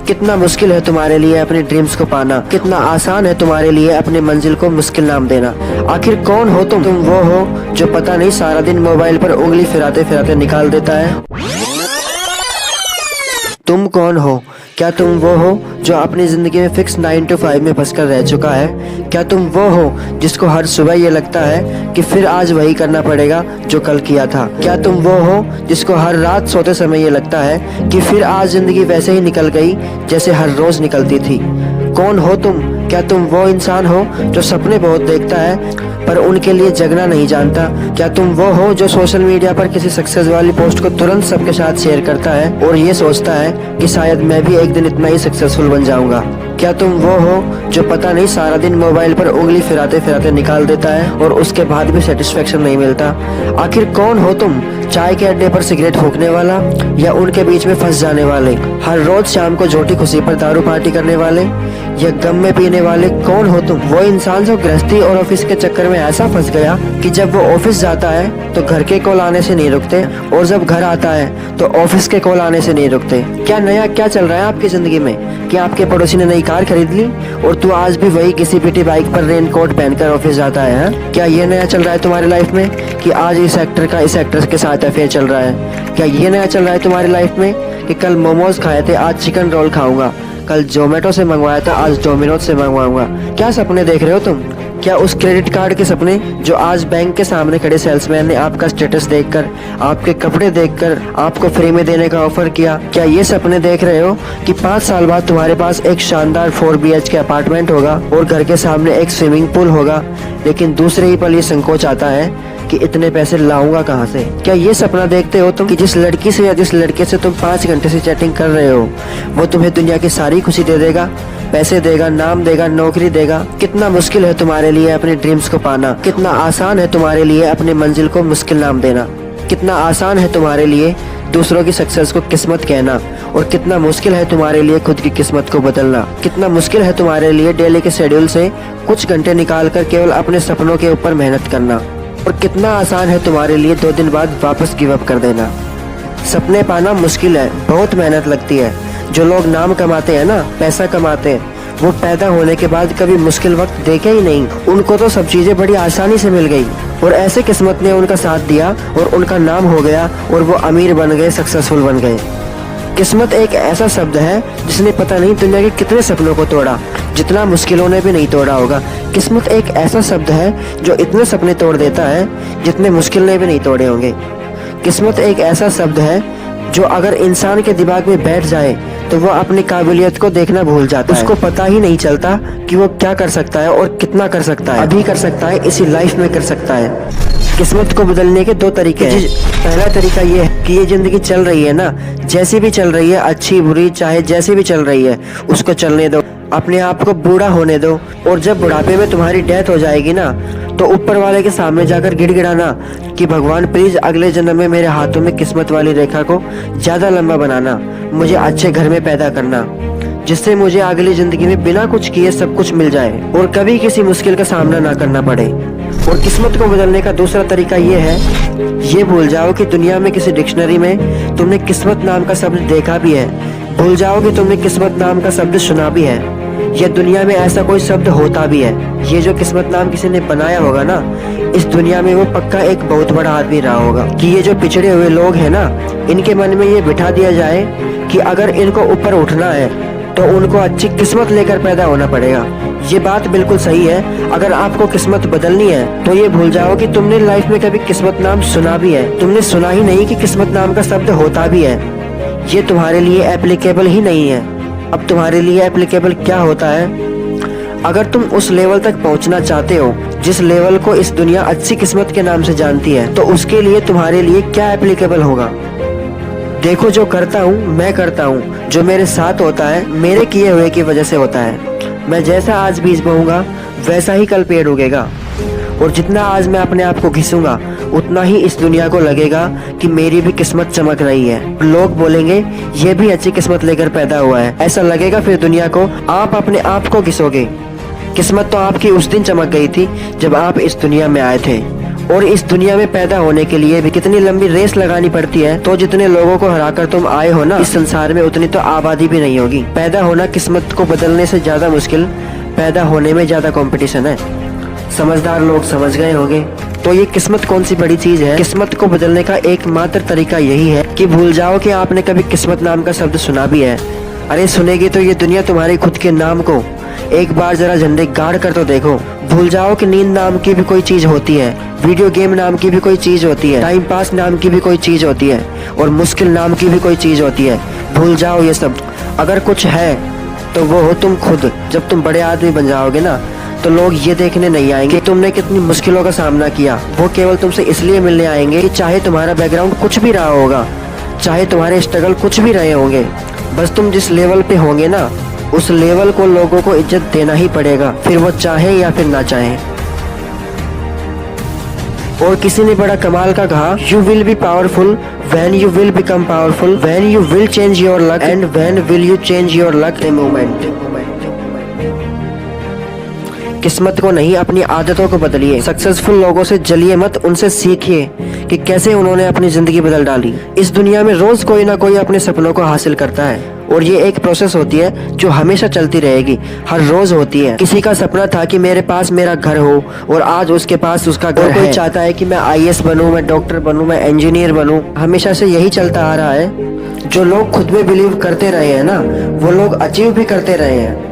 कितना मुश्किल है तुम्हारे लिए अपने ड्रीम्स को पाना, कितना आसान है तुम्हारे लिए अपने मंजिल को मुश्किल नाम देना। आखिर कौन हो तुम वो हो जो पता नहीं सारा दिन मोबाइल पर उंगली फिराते फिराते निकाल देता है। तुम कौन हो? क्या तुम वो हो जो अपनी जिंदगी में फिक्स 9 to 5 में फंसकर रह चुका है? क्या तुम वो हो जिसको हर सुबह ये लगता है कि फिर आज वही करना पड़ेगा जो कल किया था? क्या तुम वो हो जिसको हर रात सोते समय ये लगता है कि फिर आज जिंदगी वैसे ही निकल गई जैसे हर रोज निकलती थी? कौन हो तुम? क्या तुम वो इंसान हो जो सपने बहुत देखता है पर उनके लिए जगना नहीं जानता? क्या तुम वो हो जो सोशल मीडिया पर किसी सक्सेस वाली पोस्ट को तुरंत सबके साथ शेयर करता है और ये सोचता है कि शायद मैं भी एक दिन इतना ही सक्सेसफुल बन जाऊंगा? क्या तुम वो हो जो पता नहीं सारा दिन मोबाइल पर उंगली फिराते फिराते निकाल देता है और उसके बाद भी सेटिस्फेक्शन नहीं मिलता? आखिर कौन हो तुम? चाय के अड्डे पर सिगरेट फूकने वाला या उनके बीच में फंस जाने वाले? हर रोज शाम को झूठी खुशी पर दारू पार्टी करने वाले या गम में पीने वाले? कौन हो तुम? वो इंसान जो गृहस्थी और ऑफिस के चक्कर में ऐसा फंस गया कि जब वो ऑफिस जाता है तो घर के कॉल आने से नहीं रुकते और जब घर आता है तो ऑफिस के कॉल आने से नहीं रुकते। क्या नया क्या चल रहा है आपकी जिंदगी में? क्या आपके पड़ोसी ने नई कार खरीद ली और तू आज भी वही किसी पिटी बाइक पर रेन कोट पहनकर ऑफिस जाता है? क्या ये नया चल रहा है तुम्हारी लाइफ में कि आज इस एक्टर का इस एक्ट्रेस के साथ अफेयर चल रहा है? क्या ये नया चल रहा है तुम्हारी लाइफ में कि कल मोमोज खाए थे आज चिकन रोल खाऊंगा, कल जोमेटो से मंगवाया था आज डोमिनोज से मंगवाऊंगा? क्या सपने देख रहे हो तुम? क्या उस क्रेडिट कार्ड के सपने जो आज बैंक के सामने खड़े सेल्समैन ने आपका स्टेटस देखकर, आपके कपड़े देखकर आपको फ्री में देने का ऑफर किया, क्या ये सपने देख रहे हो कि 5 साल बाद तुम्हारे पास एक शानदार 4 BHK अपार्टमेंट होगा और घर के सामने एक स्विमिंग पूल होगा, लेकिन दूसरे ही पल ये संकोच आता है कि इतने पैसे लाऊंगा कहाँ से? क्या ये सपना देखते हो तुम कि जिस लड़की से या जिस लड़के से तुम 5 घंटे से चैटिंग कर रहे हो वो तुम्हें दुनिया की सारी खुशी दे देगा, पैसे देगा, नाम देगा, नौकरी देगा? कितना मुश्किल है तुम्हारे लिए अपने ड्रीम्स को पाना, कितना आसान है तुम्हारे लिए अपने मंजिल को मुश्किल नाम देना, कितना आसान है तुम्हारे लिए दूसरों की सक्सेस को किस्मत कहना और कितना मुश्किल है तुम्हारे लिए खुद की किस्मत को बदलना। कितना मुश्किल है तुम्हारे लिए डेली के शेड्यूल से कुछ घंटे निकाल कर केवल अपने सपनों के ऊपर मेहनत करना और कितना आसान है तुम्हारे लिए 2 दिन बाद वापस गिव अप कर देना। सपने पाना मुश्किल है, बहुत मेहनत लगती है। जो लोग नाम कमाते हैं ना, पैसा कमाते हैं, वो पैदा होने के बाद कभी मुश्किल वक्त देखे ही नहीं। उनको तो सब चीजें बड़ी आसानी से मिल गई और ऐसे किस्मत ने उनका साथ दिया और उनका नाम हो गया और वो अमीर बन गए, सक्सेसफुल बन गए। किस्मत एक ऐसा शब्द है जिसने पता नहीं दुनिया के कितने सपनों को तोड़ा, जितना मुश्किलों ने भी नहीं तोड़ा होगा। किस्मत एक ऐसा शब्द है जो इतने सपने तोड़ देता है जितने मुश्किल ने भी नहीं तोड़े होंगे। किस्मत एक ऐसा शब्द है जो अगर इंसान के दिमाग में बैठ जाए तो वो अपनी काबिलियत को देखना भूल जाता है। उसको पता ही नहीं चलता कि वो क्या कर सकता है और कितना कर सकता है, अभी कर सकता है, इसी लाइफ में कर सकता है। किस्मत को बदलने के 2 तरीके हैं। पहला तरीका ये है कि ये जिंदगी चल रही है ना, जैसी भी चल रही है, अच्छी बुरी चाहे जैसी भी चल रही है, उसको चलने दो, अपने आप को बूढ़ा होने दो और जब बुढ़ापे में तुम्हारी डेथ हो जाएगी ना तो ऊपर वाले के सामने जाकर गिड़गिड़ाना कि भगवान प्लीज अगले जन्म में मेरे हाथों में किस्मत वाली रेखा को ज्यादा लंबा बनाना, मुझे अच्छे घर में पैदा करना, जिससे मुझे अगली जिंदगी में बिना कुछ किए सब कुछ मिल जाए और कभी किसी मुश्किल का सामना ना करना पड़े। और किस्मत को बदलने का दूसरा तरीका ये है, ये भूल जाओ कि दुनिया में किसी डिक्शनरी में तुमने किस्मत नाम का शब्द देखा भी है, भूल जाओ कि तुमने किस्मत नाम का शब्द सुना भी है, या दुनिया में ऐसा कोई शब्द होता भी है। ये जो किस्मत नाम किसी ने बनाया होगा ना, इस दुनिया में वो पक्का एक बहुत बड़ा आदमी रहा होगा कि ये जो पिछड़े हुए लोग हैं ना, इनके मन में ये बिठा दिया जाए कि अगर इनको ऊपर उठना है तो उनको अच्छी किस्मत लेकर पैदा होना पड़ेगा। ये बात बिल्कुल सही है। अगर आपको किस्मत बदलनी है तो ये भूल जाओ कि तुमने लाइफ में कभी किस्मत नाम सुना भी है, तुमने सुना ही नहीं कि किस्मत नाम का शब्द होता भी है। ये तुम्हारे लिए एप्लीकेबल ही नहीं है। अब तुम्हारे लिए एप्लीकेबल क्या होता है? अगर तुम उस लेवल तक पहुंचना चाहते हो जिस लेवल को इस दुनिया अच्छी किस्मत के नाम से जानती है, तो उसके लिए तुम्हारे लिए क्या एप्लीकेबल होगा? देखो, जो करता हूँ मैं करता हूँ, जो मेरे साथ होता है मेरे किए हुए की वजह से होता है। मैं जैसा आज बीज बोऊंगा वैसा ही कल पेड़ उगेगा और जितना आज मैं अपने आप को घिसूंगा उतना ही इस दुनिया को लगेगा कि मेरी भी किस्मत चमक रही है। लोग बोलेंगे ये भी अच्छी किस्मत लेकर पैदा हुआ है, ऐसा लगेगा फिर दुनिया को। आप अपने आप को घिसोगे। किस्मत तो आपकी उस दिन चमक गई थी जब आप इस दुनिया में आए थे और इस दुनिया में पैदा होने के लिए भी कितनी लंबी रेस लगानी पड़ती है। तो जितने लोगों को हराकर तुम आए हो ना इस संसार में, उतनी तो आबादी भी नहीं होगी। पैदा होना किस्मत को बदलने से ज्यादा मुश्किल, पैदा होने में ज्यादा कंपटीशन है। समझदार लोग समझ गए होंगे। तो ये किस्मत कौन सी बड़ी चीज है? किस्मत को बदलने का एकमात्र तरीका यही है कि भूल जाओ कि आपने कभी किस्मत नाम का शब्द सुना भी है। अरे सुनेगी तो ये दुनिया तुम्हारे खुद के नाम को एक बार जरा झंडे गाड़ कर तो देखो। भूल जाओ कि नींद नाम की भी कोई चीज होती है, वीडियो गेम नाम की भी कोई चीज होती है, टाइम पास नाम की भी कोई चीज होती है, और मुश्किल नाम की भी कोई चीज होती है। भूल जाओ ये सब। अगर कुछ है तो वो हो तुम खुद। जब तुम बड़े आदमी बन जाओगे ना तो लोग ये देखने नहीं आएंगे कि तुमने कितनी मुश्किलों का सामना किया। वो केवल तुमसे इसलिए मिलने आएंगे कि चाहे तुम्हारा बैकग्राउंड कुछ भी रहा होगा, चाहे तुम्हारे स्ट्रगल कुछ भी रहे होंगे, बस तुम जिस लेवल पे होंगे ना उस लेवल को लोगों को इज्जत देना ही पड़ेगा, फिर वो चाहे या फिर ना चाहे। और किसी ने बड़ा कमाल का कहा, you will be powerful when you will become powerful, when you will change your luck, and when will you change your luck in moment. किस्मत को नहीं, अपनी आदतों को बदलिए। सक्सेसफुल लोगों से जलिए मत, उनसे सीखिए कि कैसे उन्होंने अपनी जिंदगी बदल डाली। इस दुनिया में रोज कोई ना कोई अपने सपनों को हासिल करता है, और ये एक प्रोसेस होती है जो हमेशा चलती रहेगी, हर रोज होती है। किसी का सपना था कि मेरे पास मेरा घर हो, और आज उसके पास उसका घर है। कोई चाहता है कि मैं IAS बनूं, मैं डॉक्टर बनूं, मैं इंजीनियर बनूं। हमेशा से यही चलता आ रहा है। जो लोग खुद में बिलीव करते रहे हैं ना वो लोग अचीव भी करते रहे हैं।